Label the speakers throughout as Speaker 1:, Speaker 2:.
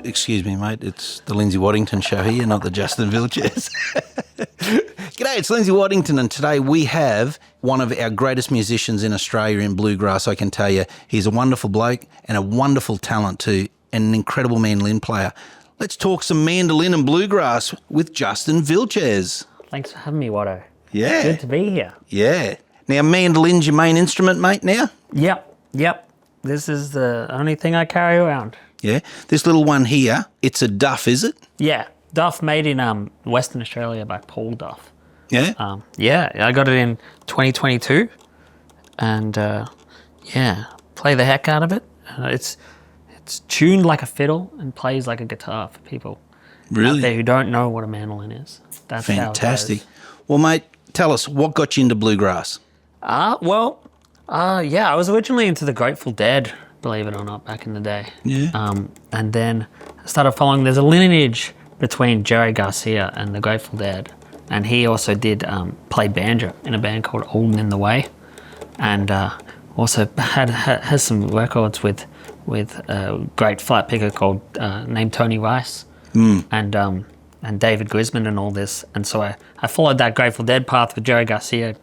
Speaker 1: Excuse me, mate. It's the Lindsay Waddington show here, not the Justin Vilchez. G'day, it's Lindsay Waddington, and today we have one of our greatest musicians in Australia in Bluegrass, I can tell you. He's a wonderful bloke and a wonderful talent too, and an incredible mandolin player. Let's talk some mandolin and bluegrass with Justin Vilchez.
Speaker 2: Thanks for having me, Waddo.
Speaker 1: Yeah.
Speaker 2: Good to be here.
Speaker 1: Yeah. Now, mandolin's your main instrument, mate, now?
Speaker 2: Yep. This is the only thing I carry around.
Speaker 1: Yeah. This little one here, it's a Duff, is it?
Speaker 2: Yeah. Duff made in Western Australia by Paul Duff.
Speaker 1: Yeah?
Speaker 2: Yeah, I got it in 2022. And, play the heck out of it. It's tuned like a fiddle and plays like a guitar for people out there who don't know what a mandolin is. That's
Speaker 1: fantastic.
Speaker 2: How it goes.
Speaker 1: Well, mate, tell us, what got you into bluegrass?
Speaker 2: I was originally into the Grateful Dead, believe it or not, back in the day.
Speaker 1: Yeah.
Speaker 2: And then I started following, there's a lineage between Jerry Garcia and the Grateful Dead. And he also did play banjo in a band called Old and in the Way. And also has some records with a great flat picker called named Tony Rice and David Grisman and all this. And so I followed that Grateful Dead path with Jerry Garcia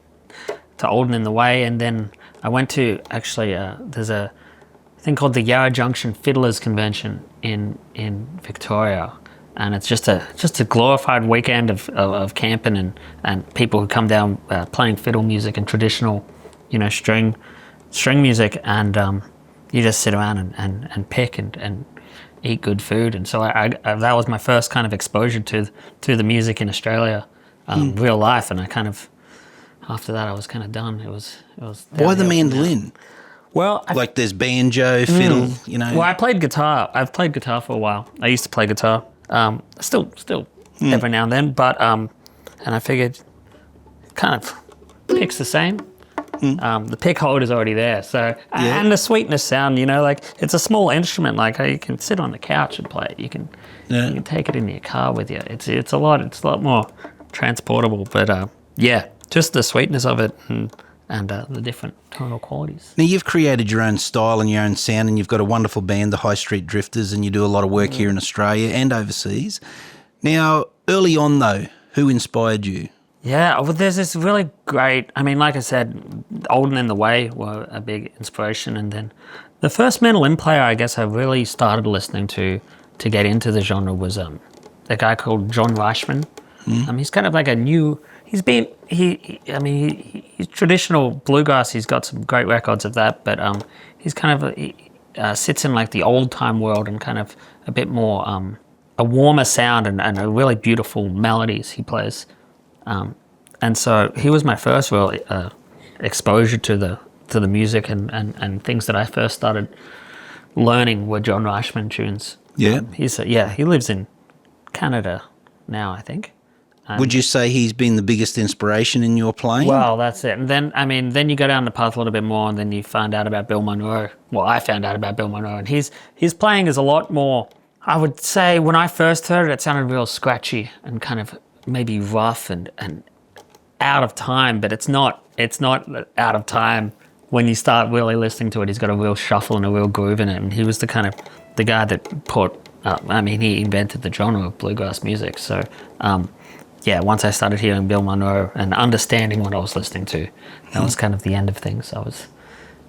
Speaker 2: to Old and in the Way. And then I went to there's a thing called the Yarra Junction Fiddlers Convention in Victoria. And it's just a glorified weekend of camping and people who come down playing fiddle music and traditional, string music, and you just sit around and pick and eat good food. And so I that was my first kind of exposure to the music in Australia, real life. And I kind of, after that, I was kind of done. It was.
Speaker 1: Why the mandolin?
Speaker 2: Well,
Speaker 1: there's banjo, fiddle,
Speaker 2: Well, I played guitar. I've played guitar for a while. I used to play guitar. Still every now and then, but and I figured kind of pick's the same. The pick holder's already there, so and the sweetness sound, it's a small instrument. Like you can sit on the couch and play it. You can take it in your car with you. It's a lot more transportable. But just the sweetness of it and the different tonal qualities.
Speaker 1: Now, you've created your own style and your own sound, and you've got a wonderful band, the Highstreet Drifters, and you do a lot of work here in Australia and overseas. Now, early on, though, who inspired you?
Speaker 2: Yeah, well, there's this really great, like I said, Old and in the Way were a big inspiration. And then the first mandolin player I guess I really started listening to get into the genre was a guy called John Reichman. He's kind of like he's traditional bluegrass. He's got some great records of that, but he's kind of sits in like the old time world and kind of a bit more a warmer sound and a really beautiful melodies he plays. And so he was my first real exposure to the music and things that I first started learning were John Reichman tunes.
Speaker 1: Yeah.
Speaker 2: He lives in Canada now, I think.
Speaker 1: Would you say he's been the biggest inspiration in your playing?
Speaker 2: Well, that's it. And then you go down the path a little bit more, and then you find out about Bill Monroe. Well, I found out about Bill Monroe, and his playing is a lot more, I would say, when I first heard it, it sounded real scratchy and kind of maybe rough and out of time, but it's not out of time when you start really listening to it. He's got a real shuffle and a real groove in it, and he was the guy that he invented the genre of bluegrass music. So, once I started hearing Bill Monroe and understanding what I was listening to, that was kind of the end of things.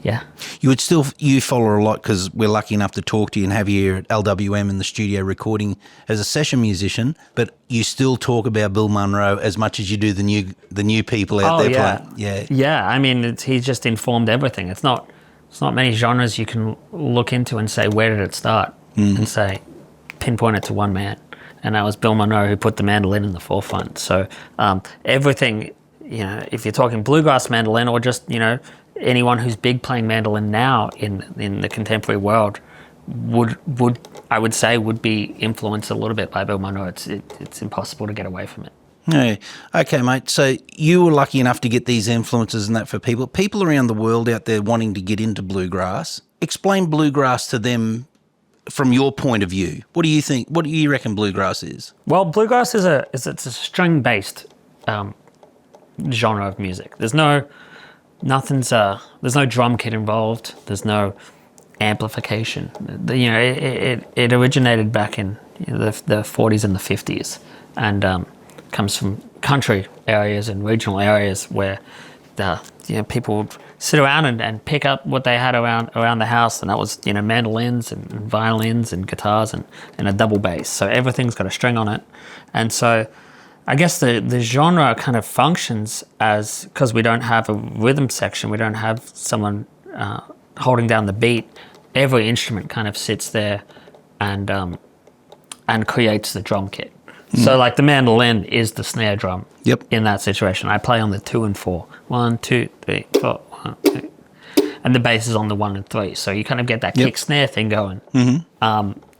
Speaker 1: You follow a lot because we're lucky enough to talk to you and have you here at LWM in the studio recording as a session musician, but you still talk about Bill Monroe as much as you do the new people out there playing.
Speaker 2: Yeah, he's just informed everything. It's not many genres you can look into and say, where did it start? And say, pinpoint it to one man. And that was Bill Monroe who put the mandolin in the forefront. So everything, if you're talking bluegrass mandolin or just, anyone who's big playing mandolin now in the contemporary world would be influenced a little bit by Bill Monroe. It's impossible to get away from it.
Speaker 1: Yeah. Okay, mate. So you were lucky enough to get these influences and that for people around the world out there wanting to get into bluegrass. Explain bluegrass to them from your point of view. What do you think? What do you reckon bluegrass is?
Speaker 2: Well, bluegrass is a string-based genre of music. There's no drum kit involved. There's no amplification. It originated back in the 40s and the 50s, and comes from country areas and regional areas where people would sit around and pick up what they had around the house, and that was mandolins and violins and guitars and a double bass. So everything's got a string on it, and so I guess the genre kind of functions as, because we don't have a rhythm section, we don't have someone holding down the beat. Every instrument kind of sits there and creates the drum kit. So like the mandolin is the snare drum.
Speaker 1: Yep.
Speaker 2: In that situation, I play on the 2 and 4. 1, 2, 3, 4, 1, 2. And the bass is on the 1 and 3. So you kind of get that kick snare thing going.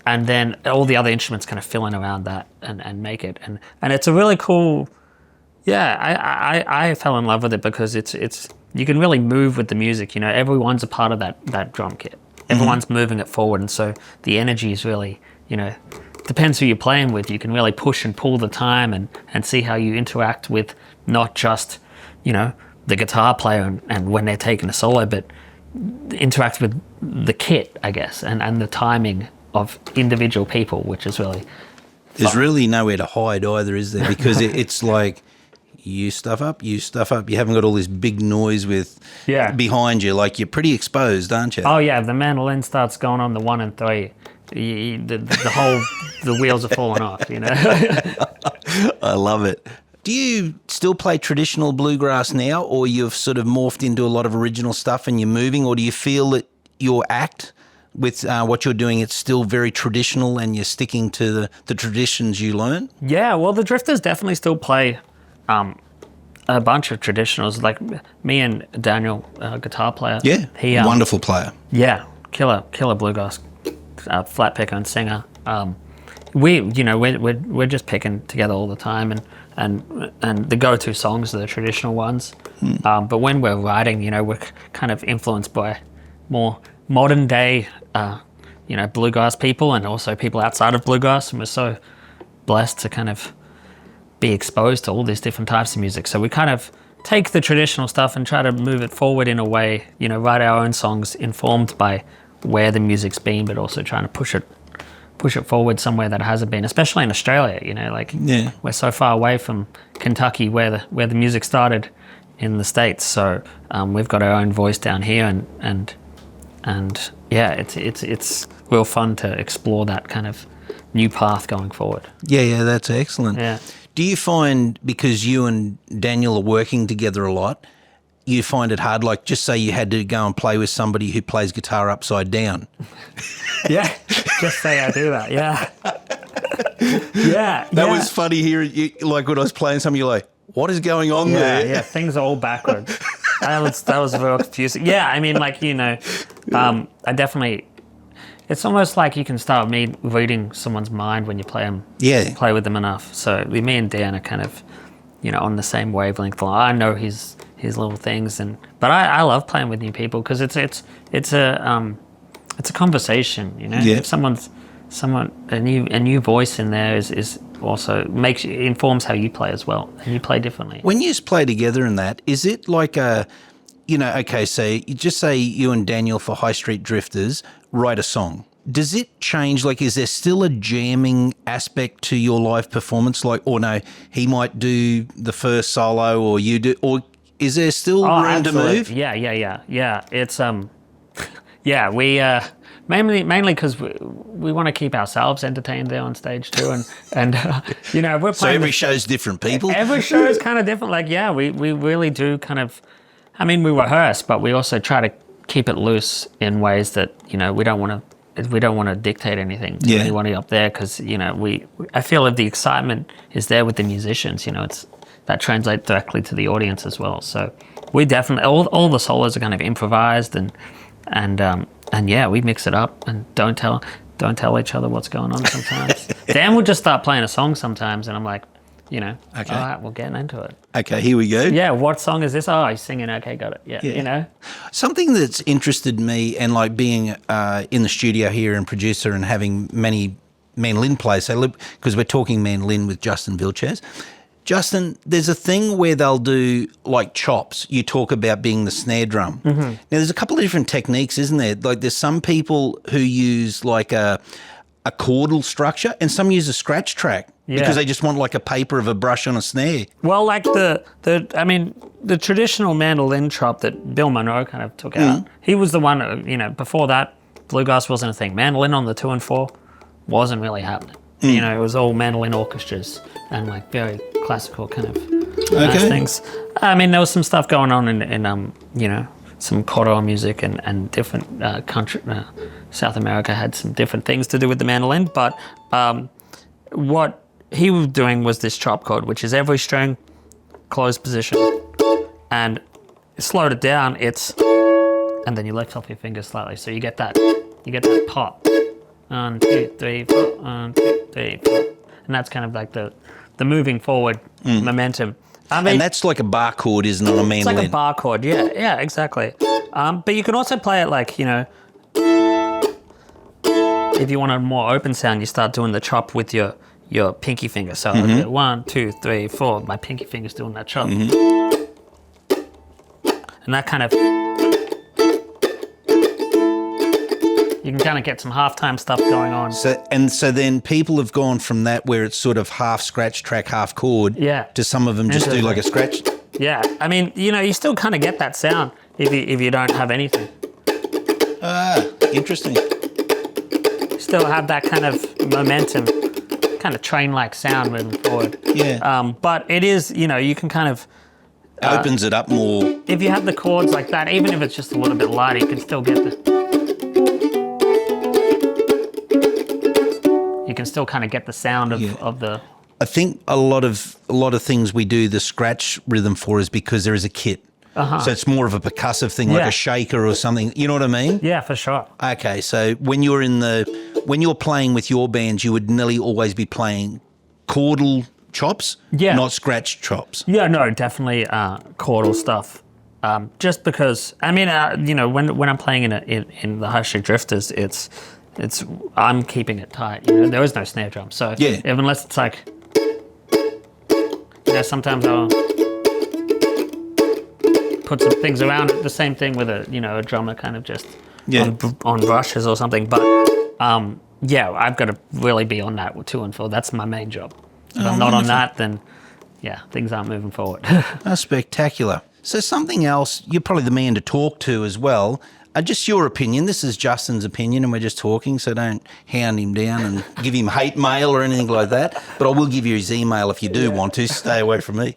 Speaker 2: And then all the other instruments kind of fill in around that and make it. And it's a really cool, I fell in love with it because it's you can really move with the music. Everyone's a part of that drum kit. Everyone's moving it forward. And so the energy is really, depends who you're playing with. You can really push and pull the time and see how you interact with not just, the guitar player and when they're taking a solo, but interact with the kit, I guess, and the timing of individual people, which is really fun.
Speaker 1: There's really nowhere to hide either, is there? Because it's like you stuff up. You haven't got all this big noise behind you. Like, you're pretty exposed, aren't you?
Speaker 2: Oh yeah, if the mandolin starts going on the 1 and 3, the wheels are falling off.
Speaker 1: I love it. Do you still play traditional bluegrass now, or you've sort of morphed into a lot of original stuff and you're moving, or do you feel that your act with what you're doing, it's still very traditional and you're sticking to the traditions you learn?
Speaker 2: Yeah, well, the Drifters definitely still play a bunch of traditionals. Like me and Daniel, guitar player.
Speaker 1: Yeah, he wonderful player. Yeah,
Speaker 2: killer bluegrass flat picker and singer. We're just picking together all the time, and the go-to songs are the traditional ones. But when we're writing, we're kind of influenced by more modern day, bluegrass people, and also people outside of bluegrass. And we're so blessed to kind of be exposed to all these different types of music. So we kind of take the traditional stuff and try to move it forward in a way, write our own songs informed by where the music's been, but also trying to push it forward somewhere that it hasn't been, especially in Australia. We're so far away from Kentucky where the music started in the States. So we've got our own voice down here, and it's real fun to explore that kind of new path going forward.
Speaker 1: Yeah, that's excellent.
Speaker 2: Yeah.
Speaker 1: Do you find, because you and Daniel are working together a lot, you find it hard, like just say you had to go and play with somebody who plays guitar upside down?
Speaker 2: Yeah, just say I do that, yeah.
Speaker 1: That was funny hearing you, like when I was playing something, you're like, what is going on there?
Speaker 2: Yeah, things are all backwards. that was very confusing. Yeah, I mean, I definitely, it's almost like you can start reading someone's mind when you play with them enough. So me and Dan are kind of, on the same wavelength. I know his little things, but I love playing with new people because it's a conversation. If someone a new voice in there is also informs how you play as well, and you play differently.
Speaker 1: When you play together in that, is it like so you just say you and Daniel for Highstreet Drifters write a song. Does it change? Like, is there still a jamming aspect to your live performance? Like, or no, he might do the first solo, or you do, or is there still room to move?
Speaker 2: Yeah. It's we mainly because we want to keep ourselves entertained there on stage too, and we're playing.
Speaker 1: So every show's different people.
Speaker 2: Every show is kind of different. We really do kind of. I mean, we rehearse, but we also try to keep it loose in ways that we don't want to dictate anything to anybody up there, because I feel if the excitement is there with the musicians, that translates directly to the audience as well. So we definitely all the solos are kind of improvised, and we mix it up and don't tell each other what's going on sometimes. Dan will just start playing a song sometimes, and I'm like, okay, all right, we're getting into it.
Speaker 1: Okay, here we go.
Speaker 2: Yeah, what song is this? Oh, he's singing. Okay, got it. Yeah.
Speaker 1: Something that's interested me, and like being in the studio here and producer and having many mandolin players, because we're talking mandolin with Justin Vilchez. Justin, there's a thing where they'll do like chops. You talk about being the snare drum. Now, there's a couple of different techniques, isn't there? Like there's some people who use like a chordal structure and some use a scratch track because they just want like a paper of a brush on a snare.
Speaker 2: Well, like the traditional mandolin chop that Bill Monroe kind of took out, he was the one, before that, bluegrass wasn't a thing. Mandolin on the 2 and 4 wasn't really happening. It was all mandolin orchestras and like very classical kind of nice things. I mean, there was some stuff going on in some corridor music and different country. South America had some different things to do with the mandolin, but what he was doing was this chop chord, which is every string, closed position, and slowed it down. And then you lift off your fingers slightly, so you get that pop. 1, 2, 3, 4. 1, 2, 3, 4. And that's kind of like the moving forward momentum. I mean,
Speaker 1: and that's like a bar chord, isn't it, on a mandolin?
Speaker 2: It's like a bar chord, yeah, exactly. But you can also play it like, if you want a more open sound, you start doing the chop with your pinky finger. So 1, 2, 3, 4. My pinky finger's doing that chop. And that kind of... You can kind of get some halftime stuff going on.
Speaker 1: So then people have gone from that where it's sort of half scratch track, half chord, to some of them just do like a scratch.
Speaker 2: Yeah, I mean, you still kind of get that sound if you don't have anything.
Speaker 1: Interesting.
Speaker 2: Still have that kind of momentum, kind of train-like sound moving forward.
Speaker 1: Yeah.
Speaker 2: But it is, you can kind of...
Speaker 1: opens it up more.
Speaker 2: If you have the chords like that, even if it's just a little bit lighter, you can still get the... You can still kind of get the sound of the...
Speaker 1: I think a lot of things we do the scratch rhythm for is because there is a kit. So it's more of a percussive thing, like a shaker or something. You know what I mean?
Speaker 2: Yeah, for sure.
Speaker 1: Okay, so when you're playing with your bands, you would nearly always be playing chordal chops, not scratch chops.
Speaker 2: Yeah, no, definitely chordal stuff. Just because, I mean, when I'm playing in the Highstreet Drifters, I'm keeping it tight. There is no snare drum, so unless it's like, sometimes I'll put some things around it. The same thing with a drummer kind of just on brushes or something. But I've got to really be on that with 2 and 4. That's my main job. If I'm not on that, then things aren't moving forward.
Speaker 1: That's spectacular. So something else, you're probably the man to talk to as well. Just your opinion. This is Justin's opinion, and we're just talking, so don't hound him down and give him hate mail or anything like that. But I will give you his email if you do want to. Stay away from me.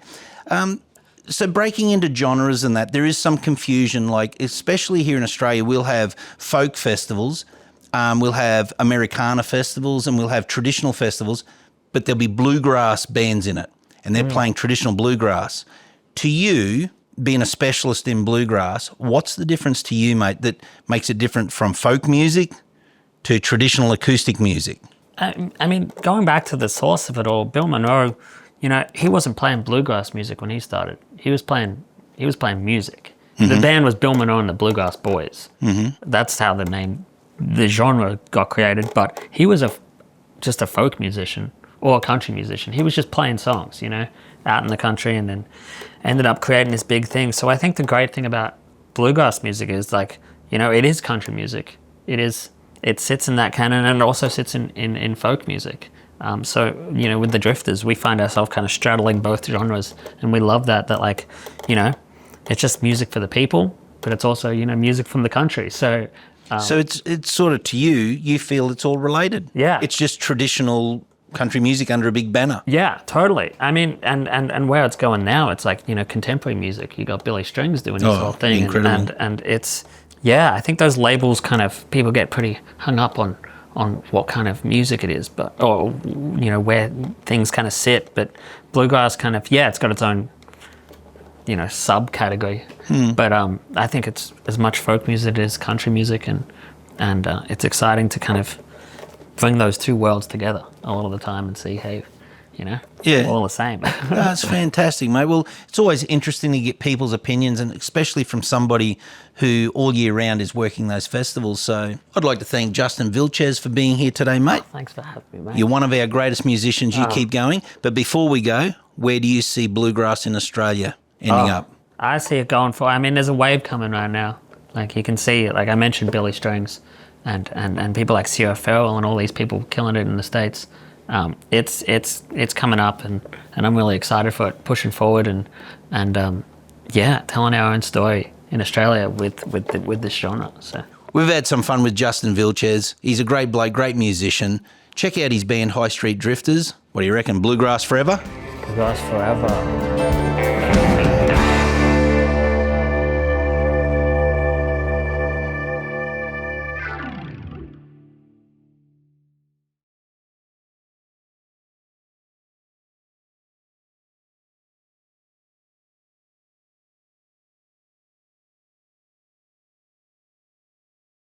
Speaker 1: So breaking into genres and that, there is some confusion, like especially here in Australia, we'll have folk festivals, we'll have Americana festivals, and we'll have traditional festivals, but there'll be bluegrass bands in it, and they're playing traditional bluegrass. To you, being a specialist in bluegrass, what's the difference to you, mate, that makes it different from folk music to traditional acoustic music?
Speaker 2: I mean, going back to the source of it all, Bill Monroe, he wasn't playing bluegrass music when he started. He was playing music. The band was Bill Monroe and the Bluegrass Boys. That's how the genre got created. But he was just a folk musician or a country musician. He was just playing songs, out in the country, and then ended up creating this big thing. So I think the great thing about bluegrass music is it is country music. It sits in that canon, and it also sits in folk music. So with the Drifters, we find ourselves kind of straddling both genres, and we love that it's just music for the people, but it's also music from the country. So
Speaker 1: so it's sort of, to you feel it's all related.
Speaker 2: Yeah,
Speaker 1: it's just traditional country music under a big banner.
Speaker 2: Yeah, totally. I mean, and where it's going now, it's like contemporary music. You got Billy Strings doing this whole thing,
Speaker 1: incredible.
Speaker 2: and it's I think those labels kind of, people get pretty hung up on what kind of music it is, but where things kind of sit. But bluegrass kind of it's got its own subcategory. But I think it's as much folk music as country music, and it's exciting to kind of bring those two worlds together a lot of the time and see, hey, all the same.
Speaker 1: That's fantastic, mate. Well, it's always interesting to get people's opinions, and especially from somebody who all year round is working those festivals. So I'd like to thank Justin Vilchez for being here today, mate.
Speaker 2: Thanks for having me, mate.
Speaker 1: You're one of our greatest musicians. You keep going. But before we go, where do you see bluegrass in Australia ending up?
Speaker 2: I see it going for. I mean, there's a wave coming right now. Like you can see, like I mentioned, Billy Strings, and people like Sierra Farrell and all these people killing it in the States. It's coming up, and I'm really excited for it, pushing forward and telling our own story in Australia with this genre. So
Speaker 1: We've had some fun with Justin Vilchez. He's a great bloke, great musician. Check out his band Highstreet Drifters. What do you reckon? Bluegrass forever?
Speaker 2: Bluegrass forever.